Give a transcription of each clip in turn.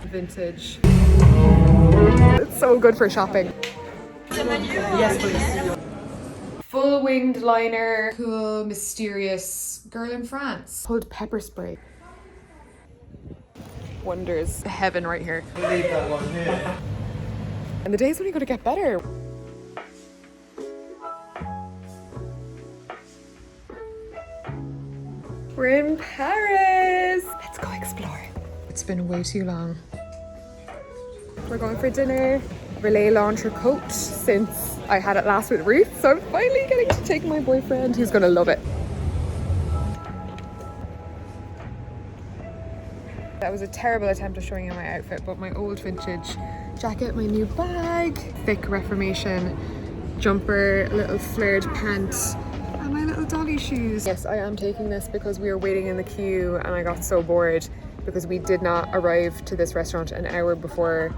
Vintage. It's so good for shopping. Yes, please. Full winged liner. Cool, mysterious girl in France. Hold pepper spray. Wonders. Heaven right here. Leave that one here. And the day's only going to get better. We're in Paris. Let's go explore. It's been way too long. We're going for dinner. Relay launcher coat since I had it last with Ruth. So I'm finally getting to take my boyfriend. He's going to love it. That was a terrible attempt of showing you my outfit, but my old vintage jacket, my new bag, thick Reformation jumper, little flared pant, and my little dolly shoes. Yes, I am taking this because we were waiting in the queue and I got so bored because we did not arrive to this restaurant an hour before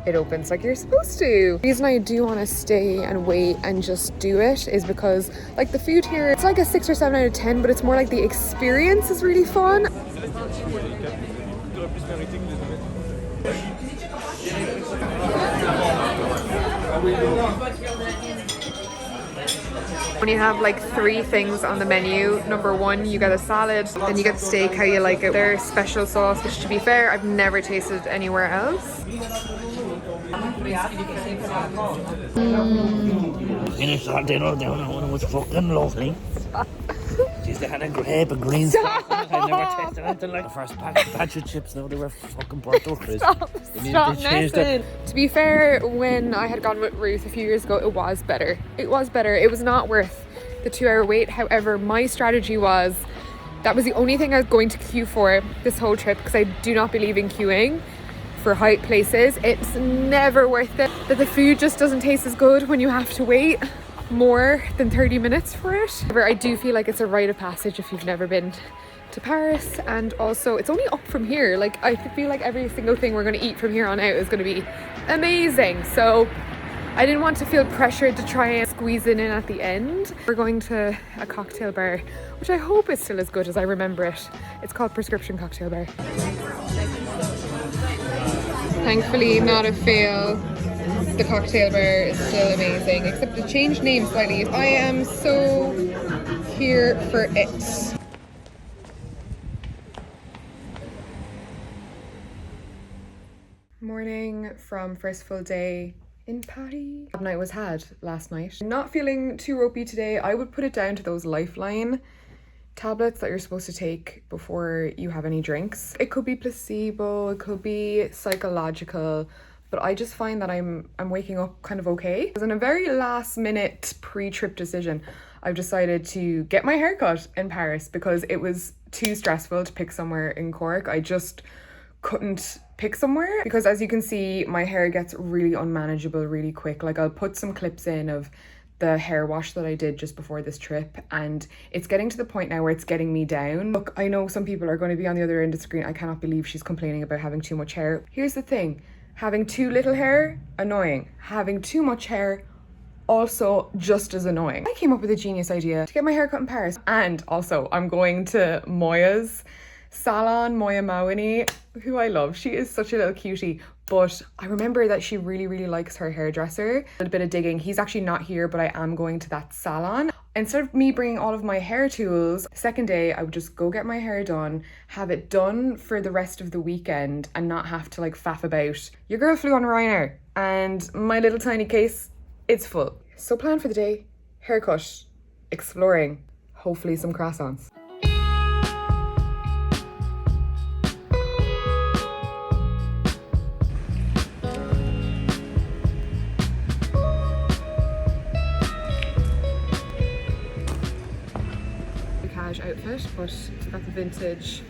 it opens like you're supposed to. The reason I do want to stay and wait and just do it is because like the food here, it's like a 6 or 7 out of 10, but it's more like the experience is really fun. When you have like 3 things on the menu, number 1 you get a salad, then you get the steak how you like it. Their special sauce, which to be fair I've never tasted anywhere else. Finished our dinner down and it was fucking lovely. Jeez, they had a grape and green sauce. I never tasted anything like the first batch of chips. Now they were fucking Porto crisp. Stop messing. To be fair, when I had gone with Ruth a few years ago, it was better. It was better. It was not worth the 2-hour wait. However, my strategy was that was the only thing I was going to queue for this whole trip because I do not believe in queuing for height places. It's never worth it. That the food just doesn't taste as good when you have to wait more than 30 minutes for it. However, I do feel like it's a rite of passage if you've never been to Paris, and also it's only up from here. Like I feel like every single thing we're going to eat from here on out is going to be amazing, so I didn't want to feel pressured to try and squeeze it in at the end. We're going to a cocktail bar, which I hope is still as good as I remember it. It's called Prescription Cocktail Bar. Thankfully not a fail. The cocktail bar is still amazing, except it changed name slightly. I am so here for it. Morning from first full day in Paris. That night was had last night. Not feeling too ropey today. I would put it down to those Lifeline tablets that you're supposed to take before you have any drinks. It could be placebo, it could be psychological, but I just find that I'm waking up kind of okay. It was in a very last minute pre-trip decision. I've decided to get my hair cut in Paris because it was too stressful to pick somewhere in Cork. I just couldn't pick somewhere because, as you can see, my hair gets really unmanageable really quick. Like I'll put some clips in of the hair wash that I did just before this trip, and it's getting to the point now where it's getting me down. Look, I know some people are going to be on the other end of the screen. I cannot believe she's complaining about having too much hair. Here's the thing. Having too little hair, annoying. Having too much hair, also just as annoying. I came up with a genius idea to get my hair cut in Paris. And also, I'm going to Moya's salon, Moya Mawini, who I love. She is such a little cutie. But I remember that she really, really likes her hairdresser. A little bit of digging. He's actually not here, but I am going to that salon. Instead of me bringing all of my hair tools, second day, I would just go get my hair done, have it done for the rest of the weekend and not have to like faff about. Your girl flew on Ryanair and my little tiny case, it's full. So plan for the day, haircut, exploring, hopefully some croissants. Outfit, but I've got the vintage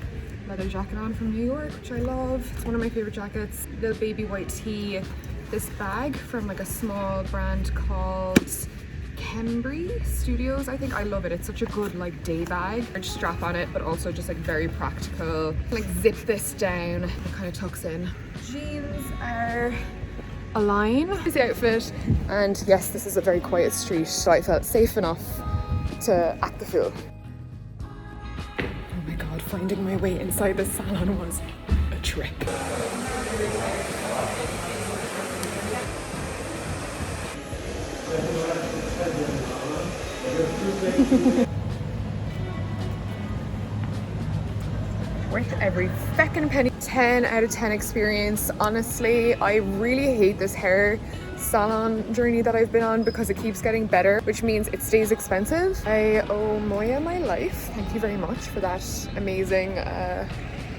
leather jacket on from New York, which I love. It's one of my favorite jackets. Little baby white tee. This bag from like a small brand called Cambry Studios, I think. I love it. It's such a good like day bag. Strap on it, but also just like very practical. Like zip this down. It kind of tucks in. Jeans are a line. Here's the outfit, and yes, this is a very quiet street, so I felt safe enough to act the fool. Finding my way inside the salon was a trip. Worth every feckin' penny. 10 out of 10 experience. Honestly, I really hate this hair salon journey that I've been on because it keeps getting better, which means it stays expensive. I owe Moya my life. Thank you very much for that amazing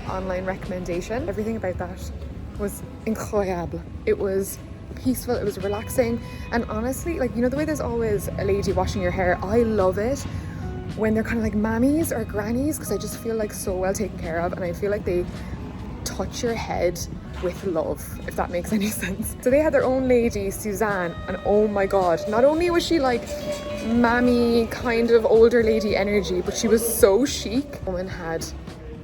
online recommendation. Everything about that was incroyable. It was peaceful, it was relaxing, and honestly, like, you know the way there's always a lady washing your hair? I love it when they're kind of like mammies or grannies, because I just feel like so well taken care of, and I feel like they touch your head with love, if that makes any sense. So they had their own lady, Suzanne, and oh my god, not only was she like mammy kind of older lady energy, but she was so chic. The woman had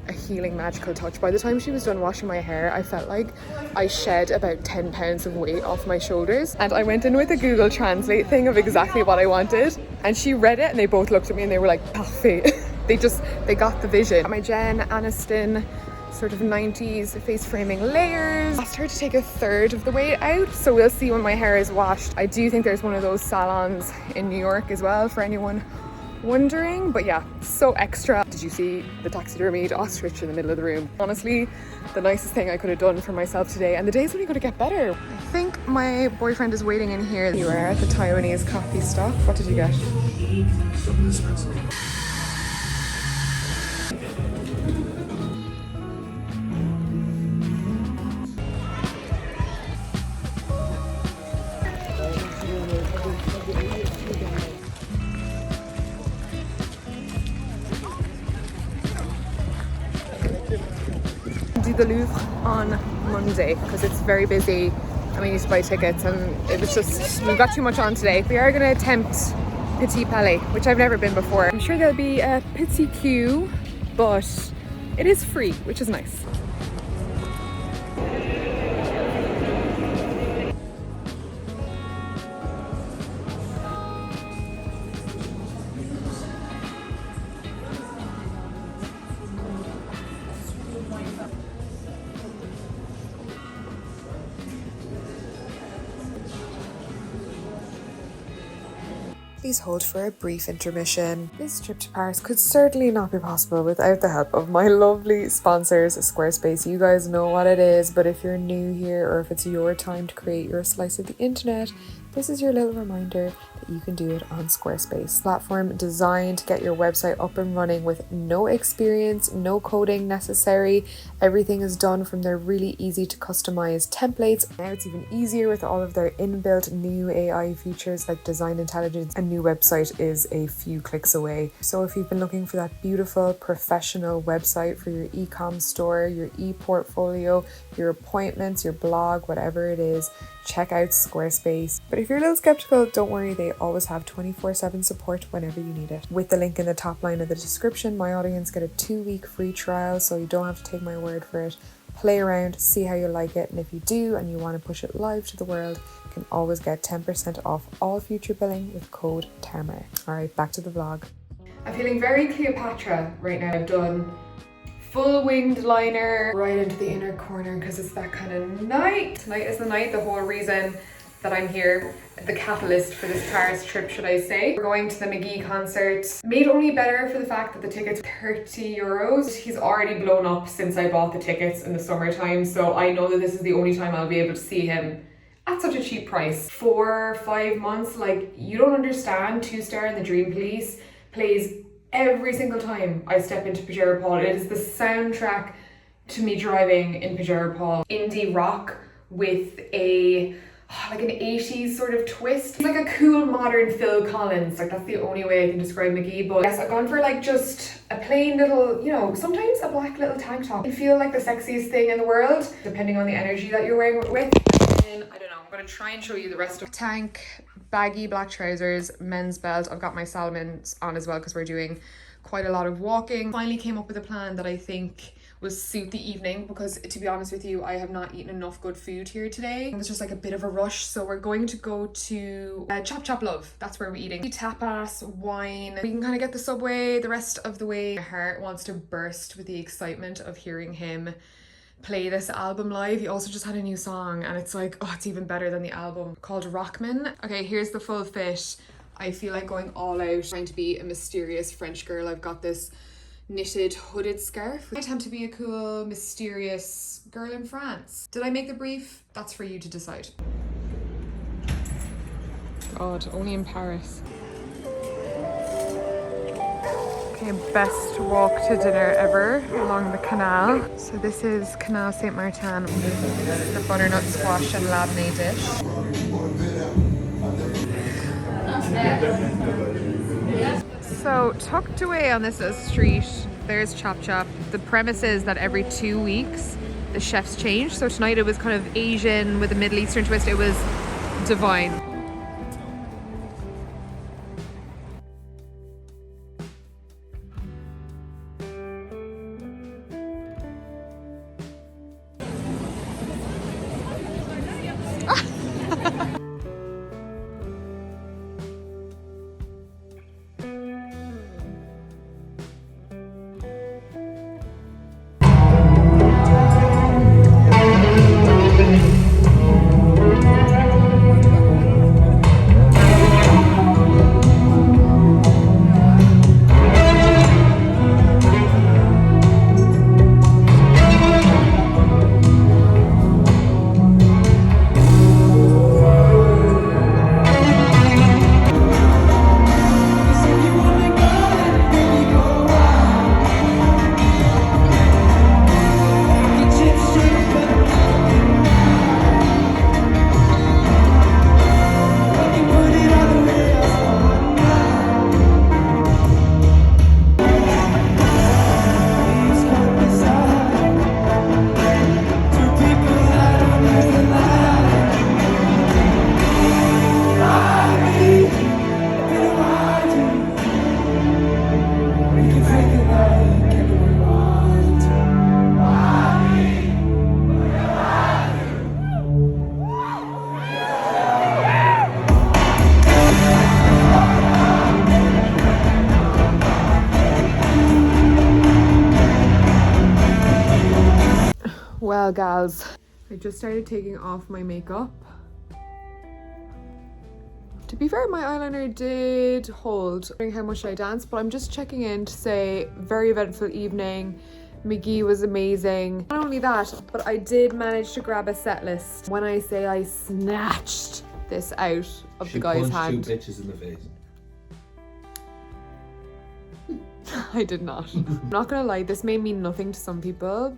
a healing magical touch. By the time she was done washing my hair, I felt like I shed about 10 pounds of weight off my shoulders, and I went in with a Google Translate thing of exactly what I wanted, and she read it and they both looked at me and they were like, parfait. they got the vision. My Jen Aniston sort of 90s face framing layers. Asked her to take a third of the way out, so we'll see when my hair is washed. I do think there's one of those salons in New York as well, for anyone wondering, but yeah, so extra. Did you see the taxidermied ostrich in the middle of the room? Honestly, the nicest thing I could have done for myself today, and the day's only going to get better. I think my boyfriend is waiting in here. You were at the Taiwanese coffee stop. What did you get? Double espresso. Do the Louvre on Monday because it's very busy and we need to buy tickets, and it was just, we've got too much on today. We are going to attempt Petit Palais, which I've never been before. I'm sure there'll be a petit queue, but it is free, which is nice. Please hold for a brief intermission. This trip to Paris could certainly not be possible without the help of my lovely sponsors, Squarespace. You guys know what it is, but if you're new here or if it's your time to create your slice of the internet, this is your little reminder that you can do it on Squarespace. Platform designed to get your website up and running with no experience, no coding necessary. Everything is done from their really easy to customize templates. Now it's even easier with all of their inbuilt new AI features like design intelligence. A new website is a few clicks away. So if you've been looking for that beautiful professional website for your e-com store, your e-portfolio, your appointments, your blog, whatever it is, check out Squarespace. But if you're a little skeptical, don't worry, they always have 24/7 support whenever you need it. With the link in the top line of the description, my audience get a 2-week free trial, so you don't have to take my word for it. Play around, see how you like it, and if you do and you want to push it live to the world, you can always get 10% off all future billing with code TAMAR. Alright, back to the vlog. I'm feeling very Cleopatra right now. I've done full winged liner right into the inner corner because it's that kind of night. Tonight is the night, the whole reason that I'm here, the catalyst for this Paris trip, should I say. We're going to the McGee concert, made only better for the fact that the tickets are €30. He's already blown up since I bought the tickets in the summertime, so I know that this is the only time I'll be able to see him at such a cheap price. 4 or 5 months, like, you don't understand. 2-Star in the Dream Police plays every single time I step into Pajero Paul. It is the soundtrack to me driving in Pajero Paul. Indie rock with a like an 80s sort of twist. It's like a cool modern Phil Collins. Like, that's the only way I can describe McGee. But yes, I've gone for like just a plain little, you know, sometimes a black little tank top can feel like the sexiest thing in the world, depending on the energy that you're wearing it with. And I don't know, I'm gonna try and show you the rest of tank, baggy black trousers, men's belt. I've got my Salomons on as well because we're doing quite a lot of walking. Finally came up with a plan that I think will suit the evening, because to be honest with you, I have not eaten enough good food here today. It was just like a bit of a rush, so we're going to go to Chop Chop Love. That's where we're eating. Tapas, wine. We can kind of get the subway the rest of the way. My heart wants to burst with the excitement of hearing him play this album live. He also just had a new song and it's like, oh, it's even better than the album, called Rockman. Okay, here's the full fit. I feel like going all out, trying to be a mysterious French girl. I've got this knitted hooded scarf. I attempt to be a cool, mysterious girl in France. Did I make the brief? That's for you to decide. God, only in Paris. Okay, best walk to dinner ever along the canal. So this is Canal Saint Martin. This is the butternut squash and labneh dish. So tucked away on this little street, there's Chop Chop. The premise is that every 2 weeks the chefs change. So tonight it was kind of Asian with a Middle Eastern twist. It was divine. Well, gals, I just started taking off my makeup. To be fair, my eyeliner did hold. I'm wondering how much I danced, but I'm just checking in to say very eventful evening. McGee was amazing. Not only that, but I did manage to grab a set list. When I say I snatched this out of the guy's hand. She punched 2 bitches in the face. I did not. I'm not gonna lie, this may mean nothing to some people,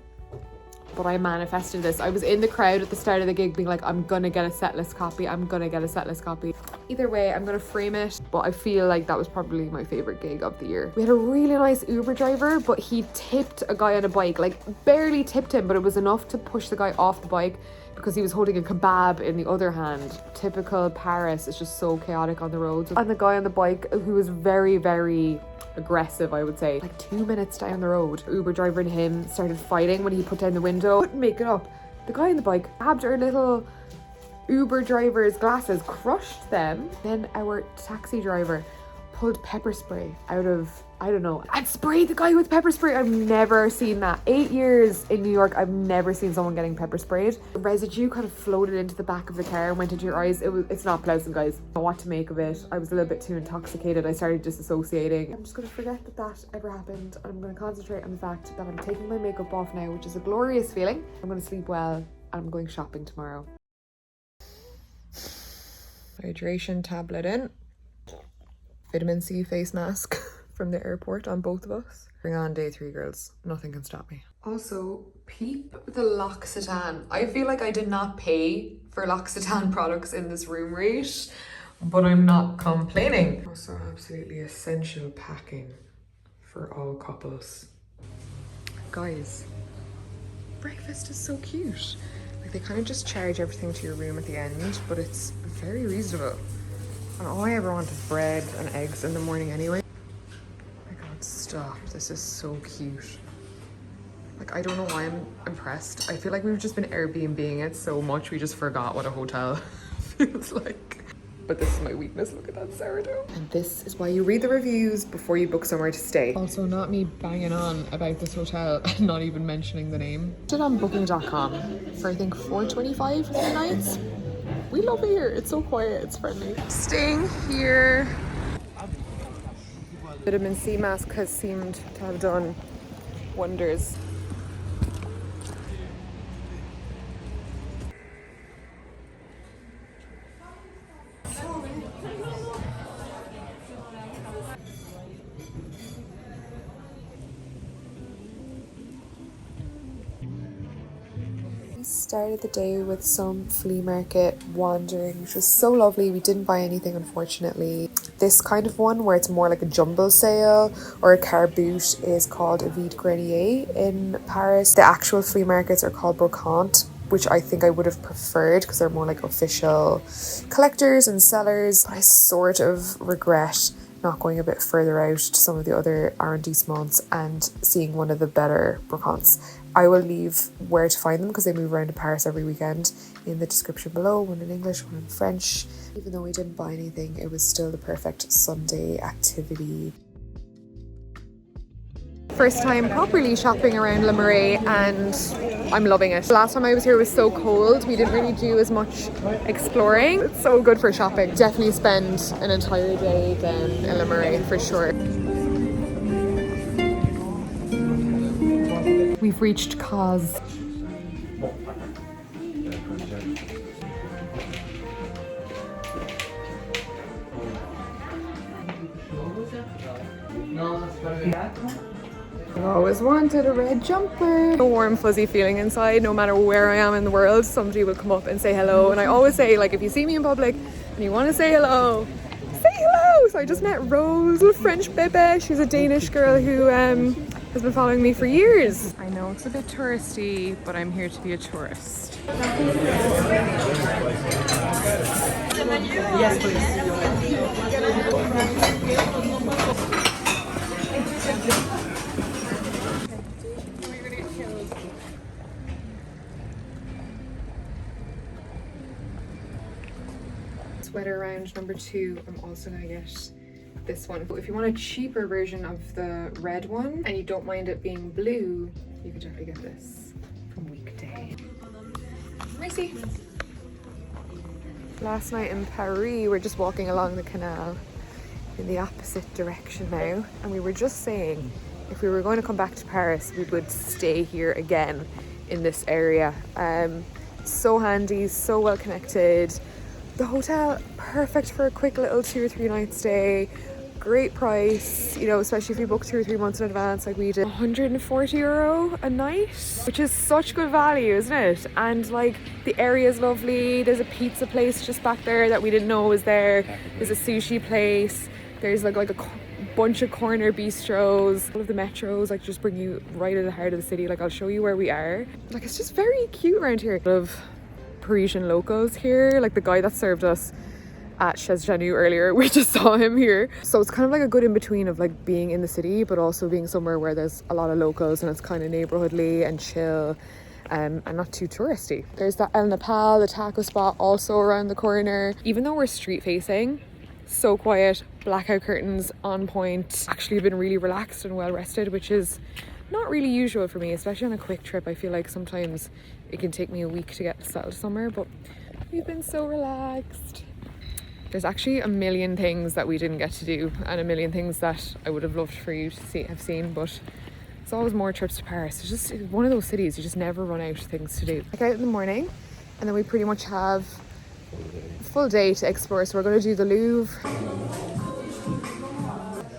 but I manifested this. I was in the crowd at the start of the gig being like, I'm gonna get a setlist copy, I'm gonna get a setlist copy. Either way, I'm gonna frame it, but I feel like that was probably my favorite gig of the year. We had a really nice Uber driver, but he tipped a guy on a bike, like barely tipped him, but it was enough to push the guy off the bike because he was holding a kebab in the other hand. Typical Paris, it's just so chaotic on the roads. And the guy on the bike, who was very, very aggressive, I would say. Like 2 minutes down the road, Uber driver and him started fighting when he put down the window. Couldn't make it up. The guy on the bike grabbed our little Uber driver's glasses, crushed them. Then our taxi driver pulled pepper spray out of, I don't know, and sprayed the guy with pepper spray. I've never seen that. 8 years in New York, I've never seen someone getting pepper sprayed. The residue kind of floated into the back of the car and went into your eyes. It's not pleasant, guys. I don't know what to make of it. I was a little bit too intoxicated. I started disassociating. I'm just gonna forget that that ever happened, and I'm gonna concentrate on the fact that I'm taking my makeup off now, which is a glorious feeling. I'm gonna sleep well, and I'm going shopping tomorrow. Hydration tablet in. Vitamin C face mask from the airport on both of us. Bring on day 3, girls. Nothing can stop me. Also, peep the L'Occitane. I feel like I did not pay for L'Occitane products in this room rate, but I'm not complaining. Also, absolutely essential packing for all couples. Guys, breakfast is so cute. Like, they kind of just charge everything to your room at the end, but it's very reasonable. And all I ever want is bread and eggs in the morning anyway. Oh my god, stop. This is so cute. Like, I don't know why I'm impressed. I feel like we've just been Airbnb-ing it so much we just forgot what a hotel feels like. But this is my weakness. Look at that sourdough. And this is why you read the reviews before you book somewhere to stay. Also, not me banging on about this hotel and not even mentioning the name. I did on booking.com for I think $4.25 for 3 nights. We love it here. It's so quiet. It's friendly. Staying here. Vitamin C mask has seemed to have done wonders. Started the day with some flea market wandering, which was so lovely. We didn't buy anything, unfortunately. This kind of one where it's more like a jumble sale or a car boot is called a Vide Grenier in Paris. The actual flea markets are called brocante, which I think I would have preferred because they're more like official collectors and sellers. But I sort of regret not going a bit further out to some of the other arrondissements and seeing one of the better brocantes. I will leave where to find them because they move around to Paris every weekend in the description below, one in English, one in French. Even though we didn't buy anything, it was still the perfect Sunday activity. First time properly shopping around Le Marais and I'm loving it. Last time I was here was so cold, we didn't really do as much exploring. It's so good for shopping. Definitely spend an entire day then in Le Marais for sure. We've reached Cause. I've always wanted a red jumper. A warm fuzzy feeling inside. No matter where I am in the world, somebody will come up and say hello. And I always say, like, if you see me in public and you want to say hello, say hello. So I just met Rose, a French bebe. She's a Danish girl who has been following me for years. I know it's a bit touristy, but I'm here to be a tourist. Yes, please. Sweater round number 2, I'm also gonna get this one. But if you want a cheaper version of the red one and you don't mind it being blue, you can definitely get this from Weekday. Mercy. Last night in Paris, we're just walking along the canal in the opposite direction now, and we were just saying if we were going to come back to Paris, we would stay here again in this area. So handy, so well connected. The hotel, perfect for a quick little 2 or 3 night stay. Great price, you know, especially if you book 2 or 3 months in advance like we did. €140 a night, which is such good value, isn't it? And like the area is lovely. There's a pizza place just back there that we didn't know was there. There's a sushi place. There's like a bunch of corner bistros. All of the metros like just bring you right in the heart of the city. Like I'll show you where we are. Like it's just very cute around here. I love Parisian locals here, like the guy that served us at Chez Janu earlier, we just saw him here. So it's kind of like a good in-between of like being in the city but also being somewhere where there's a lot of locals and it's kind of neighborhoodly and chill and not too touristy. There's that El Nepal, the taco spot, also around the corner. Even though we're street facing, so quiet, blackout curtains on point. Actually been really relaxed and well rested, which is not really usual for me, especially on a quick trip. I feel like sometimes it can take me a week to get settled somewhere, but we've been so relaxed. There's actually a million things that we didn't get to do and a million things that I would have loved for you to have seen, but it's always more trips to Paris. It's just one of those cities you just never run out of things to do. Like out in the morning and then we pretty much have a full day to explore. So we're going to do the Louvre.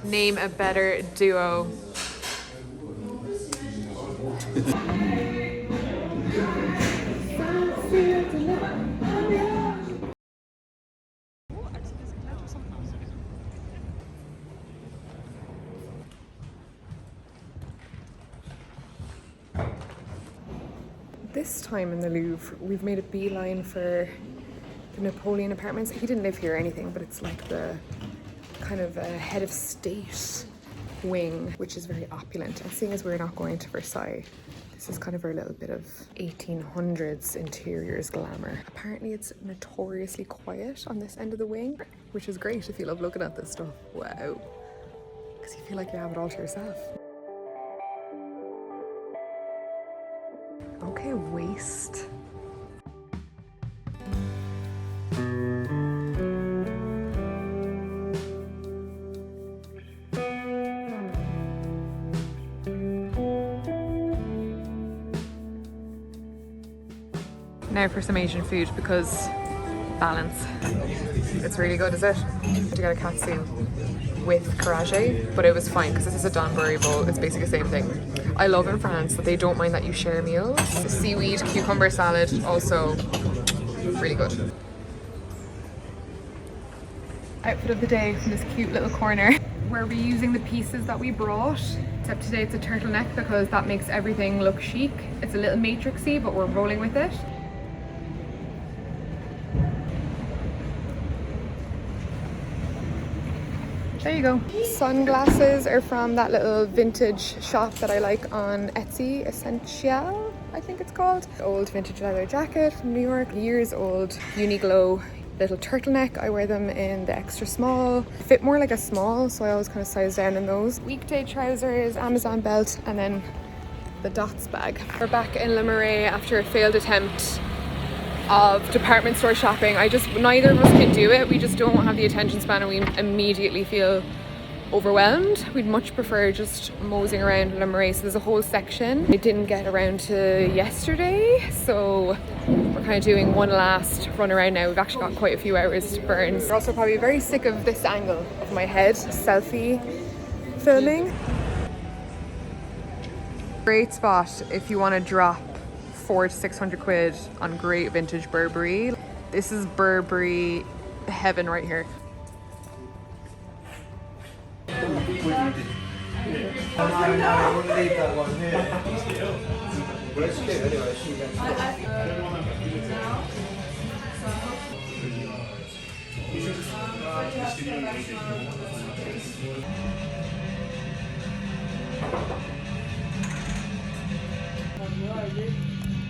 Name a better duo. This time in the Louvre, we've made a beeline for the Napoleon apartments. He didn't live here or anything, but it's like the kind of head of state wing, which is very opulent. And seeing as we're not going to Versailles This is kind of our little bit of 1800s interiors glamour. Apparently it's notoriously quiet on this end of the wing, which is great if you love looking at this stuff. Wow. Because you feel like you have it all to yourself. Okay, waist. Now for some Asian food, because balance. It's really good, is it? I had to get a katsu with karaage, but it was fine because this is a donburi bowl. It's basically the same thing. I love in France that they don't mind that you share meals. The seaweed cucumber salad, also really good. Outfit of the day from this cute little corner. We're reusing the pieces that we brought, except today it's a turtleneck because that makes everything look chic. It's a little matrixy, but we're rolling with it. There you go. Sunglasses are from that little vintage shop that I like on Etsy, Essential, I think it's called. Old vintage leather jacket from New York, years old, Uniqlo little turtleneck. I wear them in the extra small. Fit more like a small, so I always kind of size down in those. Weekday trousers, Amazon belt, and then the Dots bag. We're back in Le Marais after a failed attempt of department store shopping. Neither of us can do it. We just don't have the attention span and we immediately feel overwhelmed. We'd much prefer just moseying around Le Marais. So there's a whole section I didn't get around to yesterday, so we're kind of doing one last run around now. We've actually got quite a few hours to burn. We're also probably very sick of this angle of my head, selfie filming. Great spot if you want to drop 400 to 600 quid on great vintage Burberry. This is Burberry heaven right here. I wouldn't leave that one here. Well, it's cute anyway. She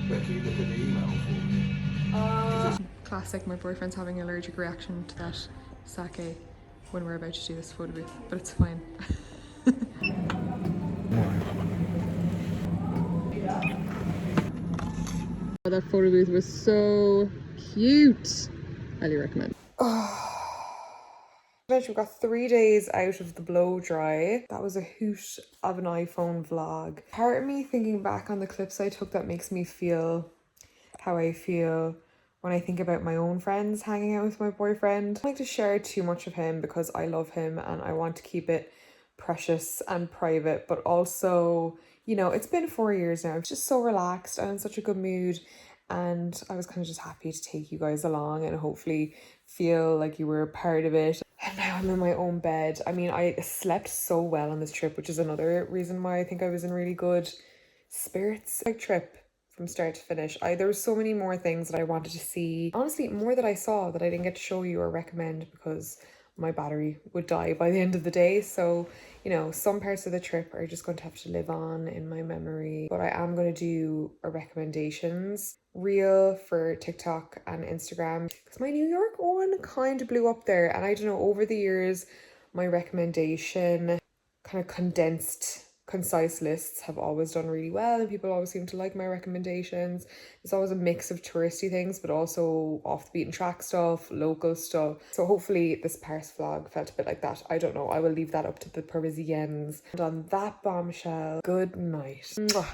Becky, you look at the email for me. Classic, my boyfriend's having an allergic reaction to that sake when we're about to do this photo booth, but it's fine. That photo booth was so cute. Highly recommend. We've got 3 days out of the blow dry. That was a hoot of an iPhone vlog. Part of me thinking back on the clips I took that makes me feel how I feel when I think about my own friends hanging out with my boyfriend. I don't like to share too much of him because I love him and I want to keep it precious and private, but also, you know, it's been 4 years now. I'm just so relaxed and in such a good mood, and I was kind of just happy to take you guys along and hopefully feel like you were a part of it. And now I'm in my own bed. I mean, I slept so well on this trip, which is another reason why I think I was in really good spirits. Like trip from start to finish. There were so many more things that I wanted to see. Honestly, more that I saw that I didn't get to show you or recommend because my battery would die by the end of the day. So, you know, some parts of the trip are just going to have to live on in my memory. But I am going to do a recommendations reel for TikTok and Instagram because my New York one kind of blew up there. And I don't know, over the years, my recommendation kind of condensed concise lists have always done really well and people always seem to like my recommendations. There's always a mix of touristy things but also off the beaten track stuff, local stuff. So hopefully this Paris vlog felt a bit like that. I don't know, I will leave that up to the Parisians. And on that bombshell, good night. Mwah.